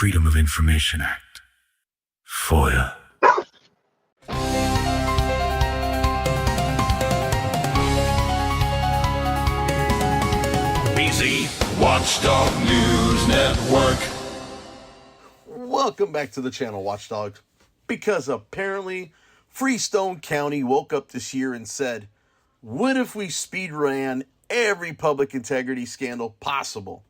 Freedom of Information Act. FOIA. Watchdog News Network. Welcome back to the channel, Watchdog. Because apparently Freestone County woke up this year and said, what if we speed ran every public integrity scandal possible?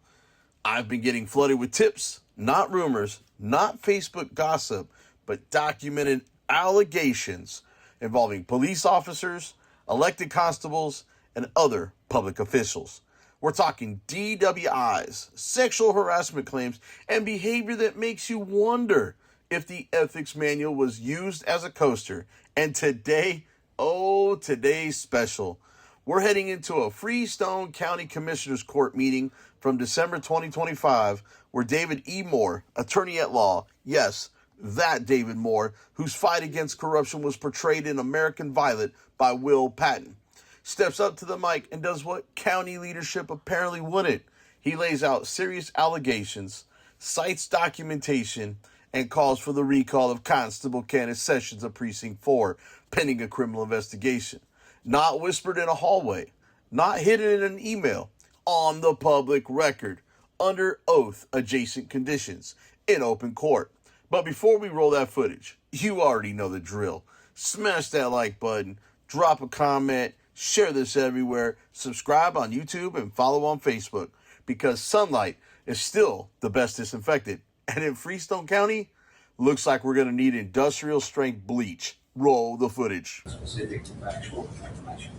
I've been getting flooded with tips, not rumors, not Facebook gossip, but documented allegations involving police officers, elected constables, and other public officials. We're talking DWIs, sexual harassment claims, and behavior that makes you wonder if the ethics manual was used as a coaster. And today, today's special. We're heading into a Freestone County Commissioners Court meeting from December 2025, where David E. Moore, attorney at law, yes, that David Moore, whose fight against corruption was portrayed in American Violet by Will Patton, steps up to the mic and does what county leadership apparently wouldn't. He lays out serious allegations, cites documentation, and calls for the recall of Constable Kenneth Sessions of Precinct 4, pending a criminal investigation. Not whispered in a hallway, not hidden in an email, on the public record, under oath adjacent conditions, in open court. But before we roll that footage, you already know the drill. Smash that like button, drop a comment, share this everywhere, subscribe on YouTube, and follow on Facebook, because sunlight is still the best disinfectant. And in Freestone County, looks like we're going to need industrial strength bleach. Roll the footage. Specific to factual information.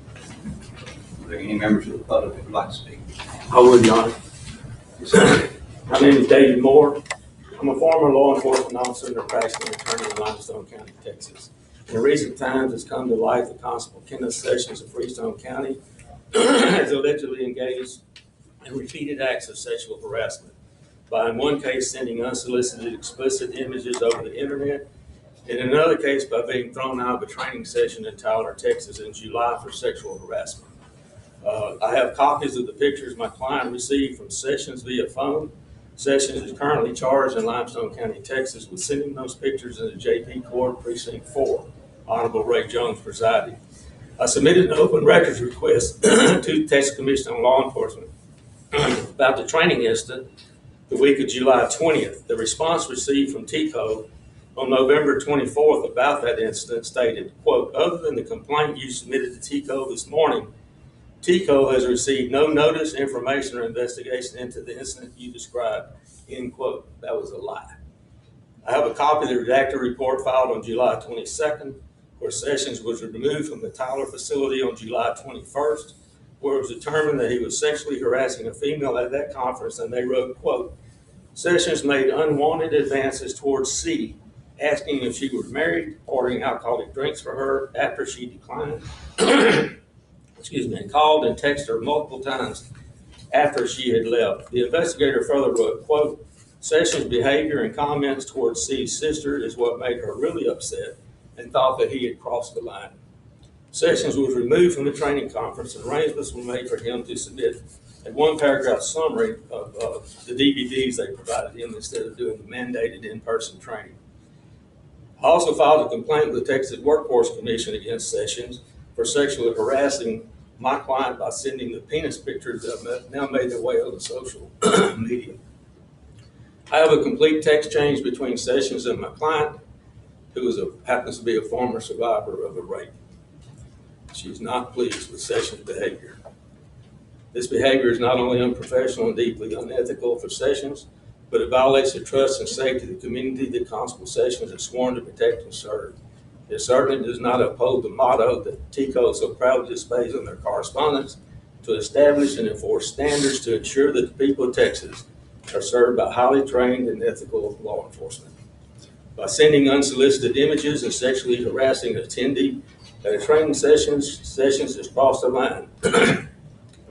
Are there any members of the public that would like to speak? I would, Your Honor. My name is David Moore. I'm a former law enforcement officer and a practicing attorney in Limestone County, Texas. In recent times, it's come to light that Constable Kenneth Sessions of Freestone County has allegedly engaged in repeated acts of sexual harassment by, in one case, sending unsolicited explicit images over the internet, and in another case, by being thrown out of a training session in Tyler, Texas in July for sexual harassment. I have copies of the pictures my client received from Sessions via phone. Sessions is currently charged in Limestone County, Texas, with sending those pictures in the JP Court, Precinct 4. Honorable Ray Jones presiding. I submitted an open records request to the Texas Commission on Law Enforcement about the training incident the week of July 20th. The response received from TCO on November 24th about that incident stated, quote, other than the complaint you submitted to TCO this morning, TCO has received no notice, information, or investigation into the incident you described, end quote. That was a lie. I have a copy of the redacted report filed on July 22nd, where Sessions was removed from the Tyler facility on July 21st, where it was determined that he was sexually harassing a female at that conference, and they wrote, quote, Sessions made unwanted advances towards C, asking if she was married, ordering alcoholic drinks for her after she declined, and called and texted her multiple times after she had left. The investigator further wrote, quote, Sessions' behavior and comments towards C's sister is what made her really upset and thought that he had crossed the line. Sessions was removed from the training conference, and arrangements were made for him to submit a one-paragraph summary of the DVDs they provided him instead of doing the mandated in-person training. I also filed a complaint with the Texas Workforce Commission against Sessions for sexually harassing my client by sending the penis pictures that have now made their way on the social media. I have a complete text change between Sessions and my client, who happens to be a former survivor of a rape. She's not pleased with Sessions' behavior. This behavior is not only unprofessional and deeply unethical for Sessions, but it violates the trust and safety of the community that Constable Sessions is sworn to protect and serve. It certainly does not uphold the motto that TCO so proudly displays on their correspondence to establish and enforce standards to ensure that the people of Texas are served by highly trained and ethical law enforcement. By sending unsolicited images and sexually harassing an attendee at a training Sessions has crossed the line.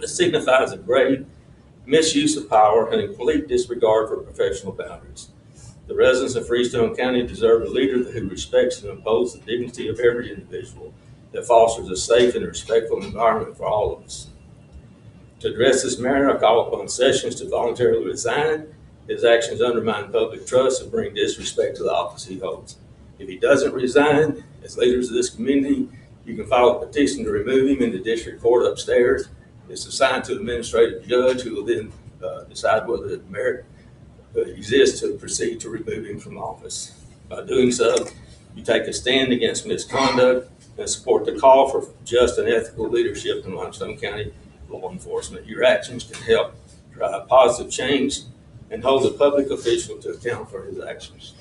It signifies a grave misuse of power and a complete disregard for professional boundaries. The residents of Freestone County deserve a leader who respects and upholds the dignity of every individual, that fosters a safe and respectful environment for all of us. To address this matter, I call upon Sessions to voluntarily resign His actions undermine public trust and bring disrespect to the office he holds. If he doesn't resign, as leaders of this community, you can file a petition to remove him in the district court upstairs. It's assigned to the administrative judge, who will then decide whether the merit exists to proceed to remove him from office. By doing so, you take a stand against misconduct and support the call for just and ethical leadership in Limestone County law enforcement. Your actions can help drive positive change and hold a public official to account for his actions.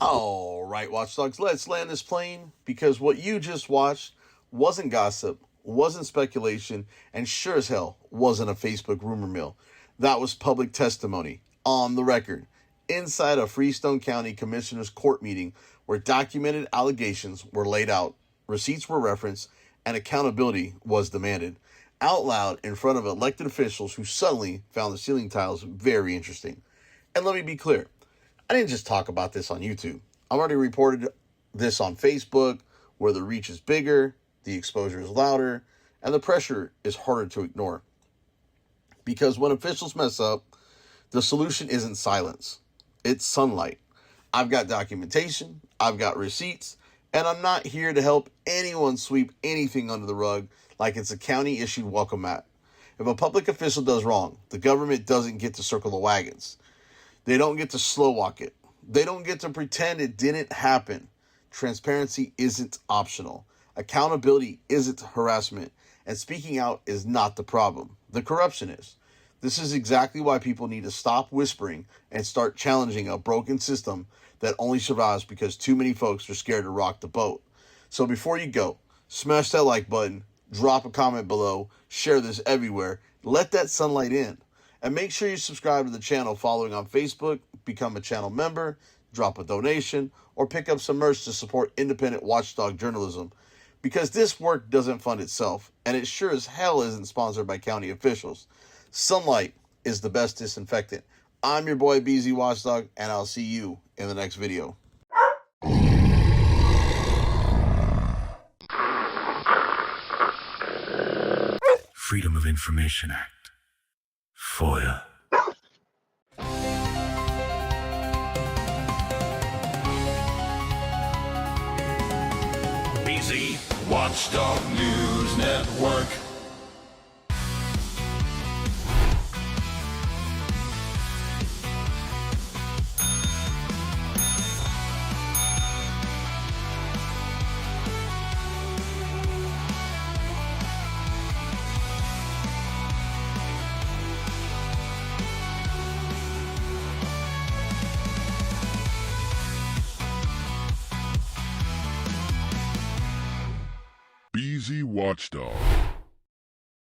All right, Watchdogs, let's land this plane, because what you just watched wasn't gossip, wasn't speculation, and sure as hell wasn't a Facebook rumor mill. That was public testimony on the record inside a Freestone County Commissioners Court meeting where documented allegations were laid out, receipts were referenced, and accountability was demanded out loud in front of elected officials who suddenly found the ceiling tiles very interesting. And let me be clear, I didn't just talk about this on YouTube. I've already reported this on Facebook, where the reach is bigger, the exposure is louder, and the pressure is harder to ignore. Because when officials mess up, the solution isn't silence, it's sunlight. I've got documentation, I've got receipts, and I'm not here to help anyone sweep anything under the rug like it's a county-issued welcome mat. If a public official does wrong, the government doesn't get to circle the wagons. They don't get to slow walk it. They don't get to pretend it didn't happen. Transparency isn't optional. Accountability isn't harassment. And speaking out is not the problem. The corruption is. This is exactly why people need to stop whispering and start challenging a broken system that only survives because too many folks are scared to rock the boat. So before you go, smash that like button, drop a comment below, share this everywhere, let that sunlight in. And make sure you subscribe to the channel following on Facebook, become a channel member, drop a donation, or pick up some merch to support independent watchdog journalism. Because this work doesn't fund itself, and it sure as hell isn't sponsored by county officials. Sunlight is the best disinfectant. I'm your boy BZ Watchdog, and I'll see you in the next video. Freedom of Information Act. FOIA. BZ Watchdog News Network. BZ Watchdog.